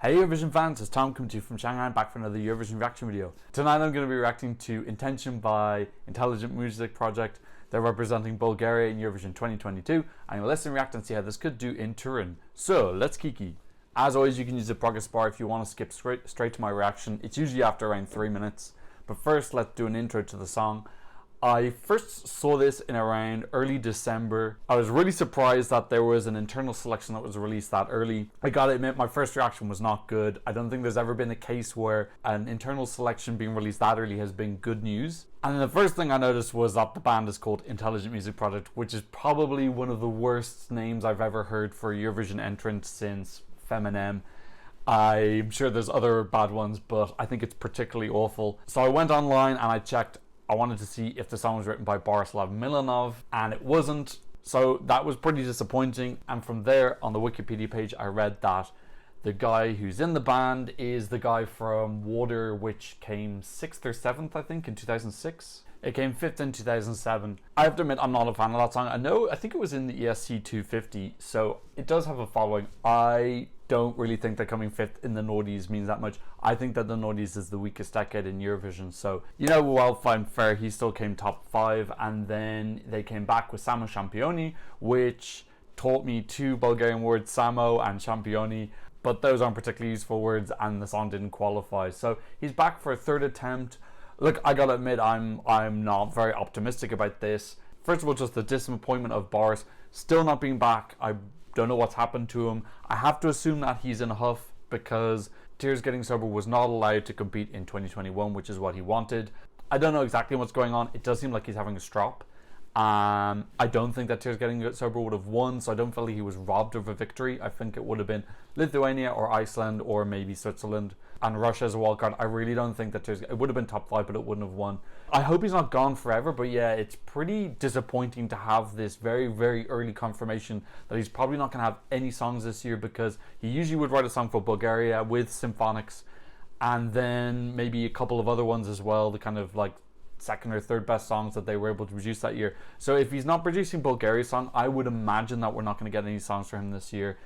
Hey Eurovision fans, it's Tom coming to you from Shanghai, back for another Eurovision reaction video. Tonight I'm going to be reacting to Intention by Intelligent Music Project. They're representing Bulgaria in Eurovision 2022. I'm going to listen, react and see how this could do in Turin. So let's kiki. As always, you can use the progress bar if you want to skip straight to my reaction. It's usually after around 3 minutes. But first, let's do an intro to the song. I first saw this in around early December. I was really surprised that there was an internal selection that was released that early. I gotta admit, my first reaction was not good. I don't think there's ever been a case where an internal selection being released that early has been good news. And the first thing I noticed was that the band is called Intelligent Music Project, which is probably one of the worst names I've ever heard for a Eurovision entrant since Feminem. I'm sure there's other bad ones, but I think it's particularly awful. So I went online and I checked. I wanted to see if the song was written by Borislav Milanov, and it wasn't. So that was pretty disappointing. And from there, on the Wikipedia page, I read that the guy who's in the band is the guy from Water, which came 6th or 7th, I think, in 2006. It came 5th in 2007. I have to admit, I'm not a fan of that song. I think it was in the ESC 250, so it does have a following. I don't really think that coming 5th in the Nordies means that much. I think that the Nordies is the weakest decade in Eurovision, so, you know, well, fine, fair, he still came top 5, and then they came back with Samo Championi, which taught me 2 Bulgarian words, Samo and Championi, but those aren't particularly useful words, and the song didn't qualify. So he's back for a 3rd attempt. Look, I gotta admit, I'm not very optimistic about this. First of all, just the disappointment of Boris still not being back. I don't know what's happened to him. I have to assume that he's in a huff because Tears Getting Sober was not allowed to compete in 2021, which is what he wanted. I don't know exactly what's going on. It does seem like he's having a strop. I don't think that Tears Getting Sober would have won, so I don't feel like he was robbed of a victory. I think it would have been Lithuania or Iceland or maybe Switzerland and Russia as a wildcard. I really don't think that it would have been top 5, but it wouldn't have won. I hope he's not gone forever, but yeah, it's pretty disappointing to have this very, very early confirmation that he's probably not going to have any songs this year, because he usually would write a song for Bulgaria with symphonics and then maybe a couple of other ones as well, the kind of like 2nd or 3rd best songs that they were able to produce that year. So if he's not producing Bulgaria's song, I would imagine that we're not going to get any songs for him this year.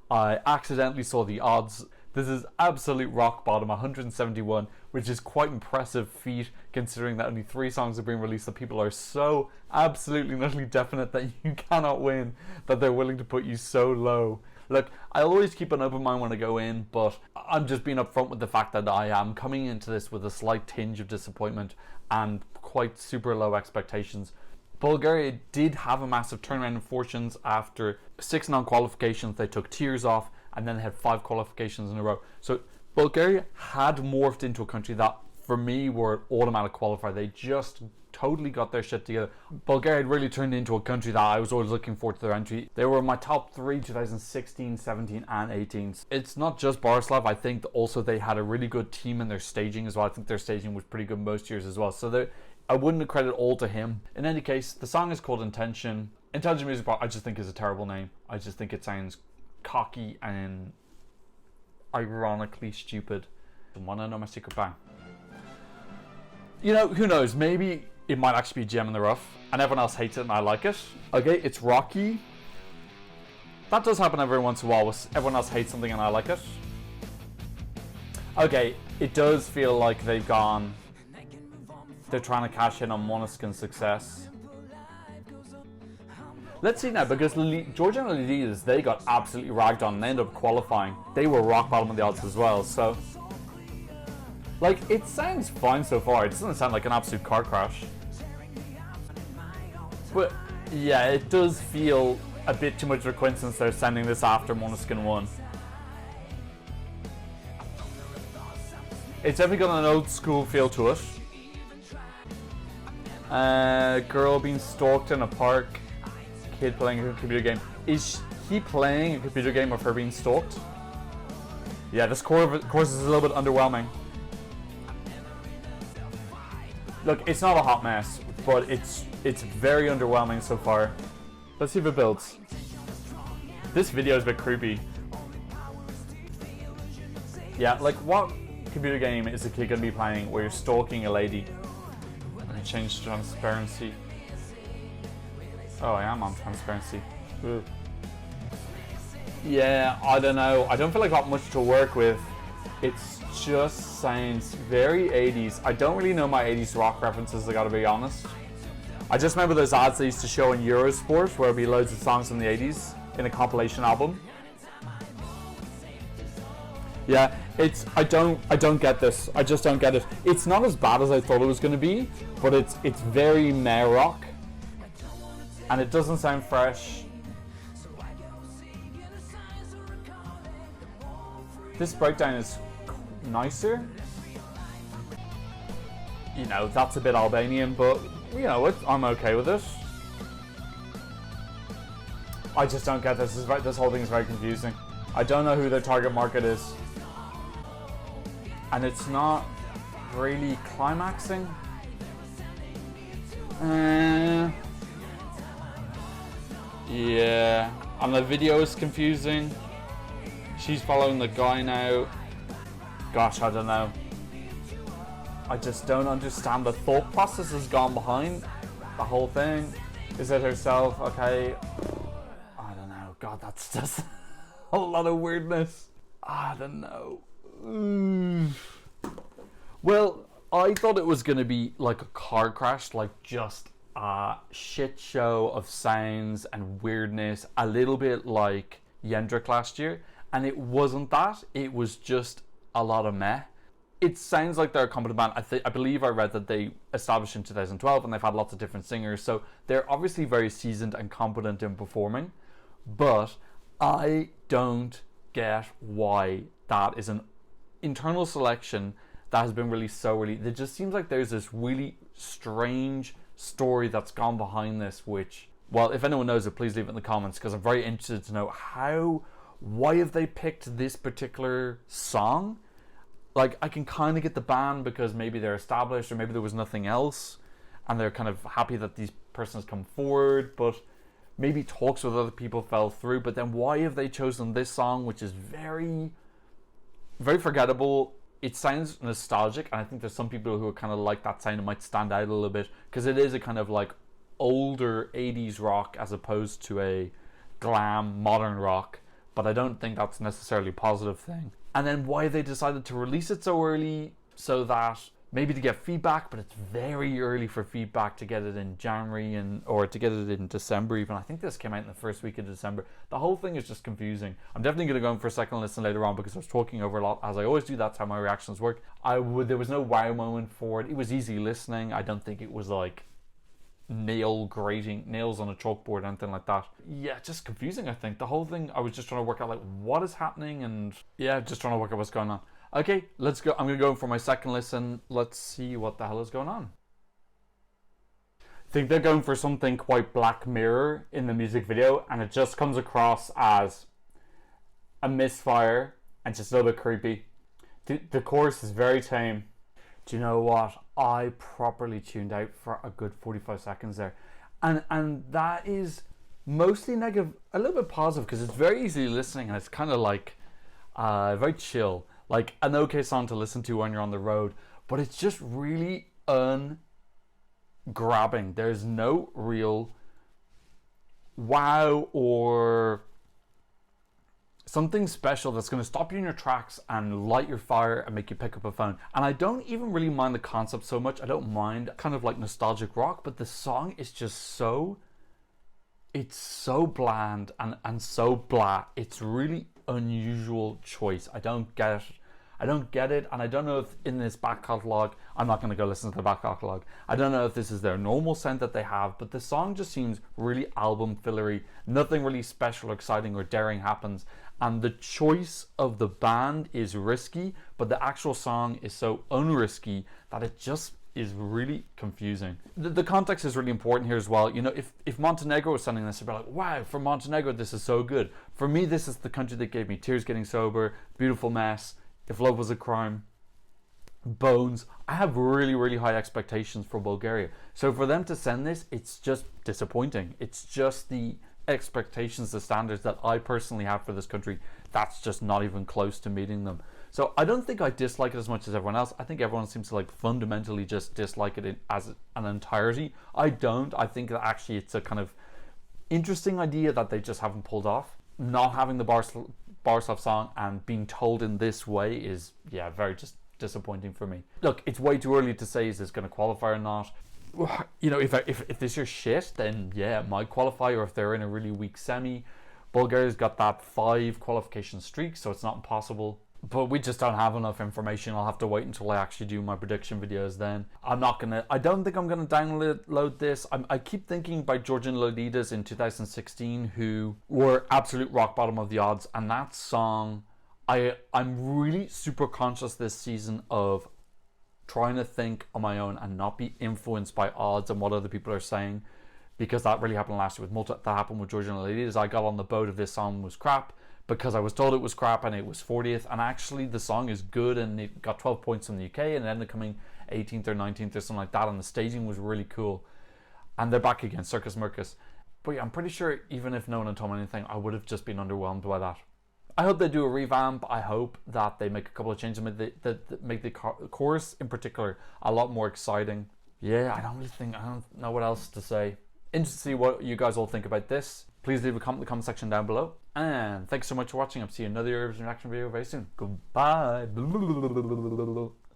I accidentally saw the odds. This is absolute rock bottom, 171, which is quite impressive feat considering that only 3 songs have been released, that people are so absolutely utterly definite that you cannot win, that they're willing to put you so low. Look, I always keep an open mind when I go in, but I'm just being upfront with the fact that I am coming into this with a slight tinge of disappointment and quite super low expectations. Bulgaria did have a massive turnaround in fortunes. After 6 non-qualifications, they took Tears off, and then they had 5 qualifications in a row. So Bulgaria had morphed into a country that, for me, were an automatic qualifier. They just totally got their shit together. Bulgaria had really turned into a country that I was always looking forward to their entry. They were my top 3 2016, 17 and 18. It's not just Borislav. I think also they had a really good team in their staging as well. I think their staging was pretty good most years as well. So I wouldn't credit all to him. In any case, the song is called Intention. Intelligent Music Project, I just think is a terrible name. I just think it sounds cocky and ironically stupid. Wanna know my secret bang? You know, who knows? Maybe it might actually be gem in the rough and everyone else hates it and I like it. Okay, it's rocky. That does happen every once in a while. Everyone else hates something and I like it. Okay, it does feel like they're trying to cash in on Måneskin's success. Let's see now, because Georgia and Adidas, they got absolutely ragged on and they ended up qualifying. They were rock bottom of the odds as well, so like, it sounds fine so far. It doesn't sound like an absolute car crash. But yeah, it does feel a bit too much of a coincidence they're sending this after Måneskin won. It's definitely got an old school feel to it. Girl being stalked in a park, kid playing a computer game. Is he playing a computer game of her being stalked? Yeah, this course is a little bit underwhelming. Look, it's not a hot mess, but it's very underwhelming so far. Let's see if it builds. This video is a bit creepy. Yeah, like, what computer game is a kid gonna be playing where you're stalking a lady? Let me change to transparency. Oh, I am on transparency. Ugh. Yeah, I don't know. I don't feel like I've got much to work with. It just sounds very 80s. I don't really know my 80s rock references, I gotta be honest. I just remember those ads they used to show in Eurosport where it'd be loads of songs from the 80s in a compilation album. Yeah, I don't get this. I just don't get it. It's not as bad as I thought it was going to be, but it's very meh rock, and it doesn't sound fresh. This breakdown is nicer. You know, that's a bit Albanian, but you know what? I'm okay with it. I just don't get this. This whole thing is very confusing. I don't know who their target market is. And it's not really climaxing. Yeah. And the video is confusing. She's following the guy now. Gosh, I don't know. I just don't understand the thought process has gone behind the whole thing. Is it herself? Okay. I don't know. God, that's just a lot of weirdness. I don't know. Well, I thought it was going to be like a car crash, like just a shit show of sounds and weirdness, a little bit like Jendrik last year, and it wasn't that. It was just a lot of meh. It sounds like they're a competent band. I believe I read that they established in 2012 and they've had lots of different singers, so they're obviously very seasoned and competent in performing, but I don't get why that is an internal selection that has been released so early. It just seems like there's this really strange story that's gone behind this, which, well, if anyone knows it, please leave it in the comments, because I'm very interested to know why have they picked this particular song? Like, I can kind of get the band because maybe they're established or maybe there was nothing else and they're kind of happy that these persons come forward, but maybe talks with other people fell through. But then why have they chosen this song, which is very, very forgettable? It sounds nostalgic, and I think there's some people who are kind of like that sound. It might stand out a little bit because it is a kind of like older 80s rock as opposed to a glam modern rock, but I don't think that's necessarily a positive thing. And then why they decided to release it so early, so that maybe to get feedback, but it's very early for feedback to get it in January or to get it in December even. I think this came out in the first week of December. The whole thing is just confusing. I'm definitely going to go in for a second listen later on because I was talking over a lot. As I always do, that's how my reactions work. There was no wow moment for it. It was easy listening. I don't think it was like nails on a chalkboard or anything like that. Yeah, just confusing, I think. The whole thing, I was just trying to work out like what is happening, and yeah, just trying to work out what's going on. Okay, let's go. I'm going to go in for my second listen. Let's see what the hell is going on. I think they're going for something quite Black Mirror in the music video, and it just comes across as a misfire and just a little bit creepy. The chorus is very tame. Do you know what? I properly tuned out for a good 45 seconds there. And that is mostly negative, a little bit positive, because it's very easy listening and it's kind of like very chill. Like an okay song to listen to when you're on the road, but it's just really ungrabbing. There's no real wow or something special that's going to stop you in your tracks and light your fire and make you pick up a phone. And I don't even really mind the concept so much. I don't mind kind of like nostalgic rock, but the song is just it's so bland and so blah. It's really unusual choice. I don't get it, and I don't know if in this back catalogue, I'm not going to go listen to the back catalogue, I don't know if this is their normal sound that they have, but the song just seems really album fillery. Nothing really special or exciting or daring happens, and the choice of the band is risky, but the actual song is so unrisky that it just is really confusing. The context is really important here as well. You know, if Montenegro was sending this, I'd be like, wow, for Montenegro this is so good. For me, this is the country that gave me Tears Getting Sober, Beautiful Mess, If Love Was a Crime, Bones. I have really, really high expectations for Bulgaria. So for them to send this, it's just disappointing. It's just the expectations, the standards that I personally have for this country, that's just not even close to meeting them. So I don't think I dislike it as much as everyone else. I think everyone seems to like fundamentally just dislike it as an entirety. I don't. I think that actually it's a kind of interesting idea that they just haven't pulled off. not having the Barslav song and being told in this way is, yeah, very just disappointing for me. Look, it's way too early to say is this going to qualify or not. You know, if this is shit, then yeah, it might qualify, or if they're in a really weak semi. Bulgaria's got that 5 qualification streak, so it's not impossible. But we just don't have enough information. I'll have to wait until I actually do my prediction videos then. I don't think I'm gonna download this. I keep thinking by Georgian Lolitas in 2016, who were absolute rock bottom of the odds, and that song, I'm really super conscious this season of trying to think on my own and not be influenced by odds and what other people are saying, because that really happened last year with that happened with Georgian Lolitas. I got on the boat of this song was crap because I was told it was crap and it was 40th, and actually the song is good and it got 12 points in the UK and it ended up coming 18th or 19th or something like that, and the staging was really cool. And they're back again, Circus Mircus. But yeah, I'm pretty sure even if no one had told me anything, I would have just been underwhelmed by that. I hope they do a revamp. I hope that they make a couple of changes that make the chorus in particular a lot more exciting. Yeah, I don't know what else to say. Interested to see what you guys all think about this. Please leave a comment in the comment section down below. And thanks so much for watching. I'll see you in another Eurovision reaction video very soon. Goodbye.